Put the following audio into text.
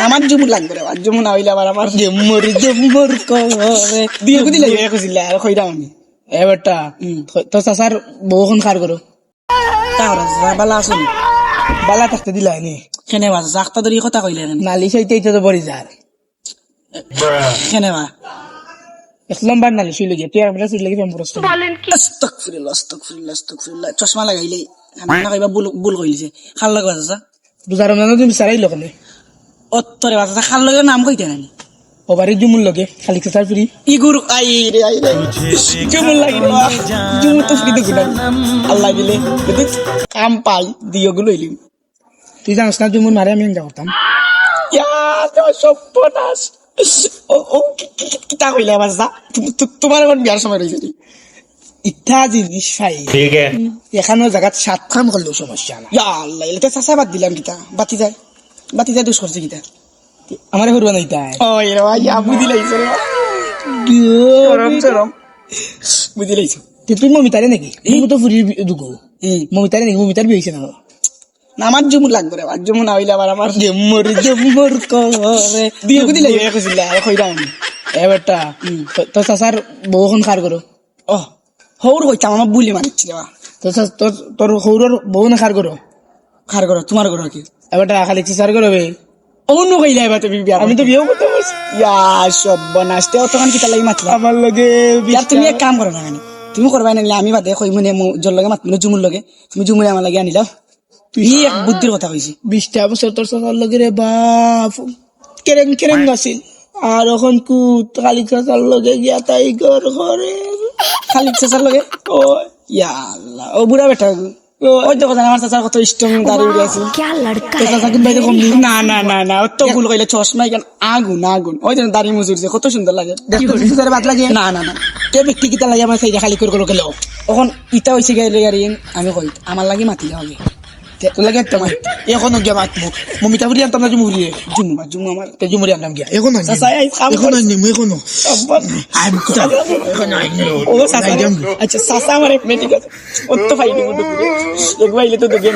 আমার জুমুর লাগবে রে, আর জুমু না হইলে আমার জুমুর করে দিয়ে দিলে খুঁজিলে আর কইরাম আমি এবারটা তো চাচার বহুক্ষণ খার করো তাহলে বালা আসুন বালা থাকতে দিলা নি কেনে বা জাকতা ধরি কথা কইলে নালিশ হইতে তো বড়ি যার কেনে বা এক নম্বর নালিশ হইলে গিয়ে তুই আমরা চলে গিয়ে প্রশ্ন আস্তাগফিরুল্লাহ চশমা লাগাইলে না কইবা বুল কইলিছে খাল লাগবা চাচা বুঝার না তুমি সারাই লোকলে অত্তরে বাচ্চা খাল লাগা নাম কইতে নানি ও বাড়ি জুমুর লগে খালি চাচার ফ্রি ইগুর আই রে জুমুর লাগি রে জুমুর তো ফ্রি দেখুন আল্লাহ দিলে যদি কাম পাই দিও গুলো হইলি তুই জানিস না জুমুর মারে আমি এনজয় করতাম ইয়া তো সর্বনাশ ও কিতা কইলে বাচ্চা তোমার কোন বিয়ার সময় রইছে ইত্যা জিনিস পাই ठीक है এখানো জায়গাত সাত কাম করলেও সমস্যা না ইয়া আল্লাহ এলে চাচা বাদ দিলাম কিতা বাতি যায় দুষ করছে কিতা আমার হরবা নাই তাই ওই রে ভাই বুঝি লাইছে রে চরম বুঝি লাইছে তুই মমিতারে নাকি তুমি তো ফুরি দুগো মমিতারে নাকি মমিতার বিয়েছে না না আমার জুমুর লাগবে রে, আর জুমু না হইলে আমার জুমুর করে দিয়ে দিলে খুঁজিলে আর কইরাম আমি এবারটা তো চাচার বহুক্ষণ খার করো ও হৌর কইতাম আমার বুলি মানিচ্ছি রে তোর সৌরর বহু না খার করো খার করো তোমার করো কি এবারটা খালি চাচার করবে অন্য কইলে এবার তুমি বিয়া আমি তো বিয়েও করতে পারছি ইয়া সর্বনাশ তে অতখান কিতা লাগি মাতলা আমার লগে আর তুমি এক কাম করো না কেন তুমি করবাই নাগলে আমি বাদে কই মনে জল লগে মাত জুমুর লগে তুমি জুমুরে আমার লাগে আনিলাও তুই এক বুদ্ধির কথা কইছি 20টা বছর তোর চাচার লগে রে বাপ কেরেং আছিল আর এখন খালি চাচার লগে গিয়া তাই ঘর ঘরে খালি চাচার লগে ও ইয়া আল্লাহ ও বুড়া বেটা ওই দেখো আমার চাচার কত স্ট্রং দাঁড়ি উঠে আছে क्या लड़का চাচা কিন্তু বাইরে কম না অত ভুল কইলে চশমা কেন আগুন ওই জন্য দাড়ি মুজুরছে কত সুন্দর লাগে দেখতে চাচার বাদ লাগে না কে ব্যক্তি কিতা লাগে আমার সেই খালি করে গেল এখন ইটা হইছে গেলে গাড়ি আমি কই আমার লাগি মাতি যাওয়া তোর লাগে তোমার এখন গিয়া মাতবো মমিতা বুড়ি আনতাম না জুমুরি জুমু আমার তে জুমুরি আনতাম গিয়া এখন চাচা এই কাম এখন এখনো আমি কোথা ও চাচা আচ্ছা চাচা আমার এক মিনিট আছে অত ফাইনি মতো একবার তো দেখে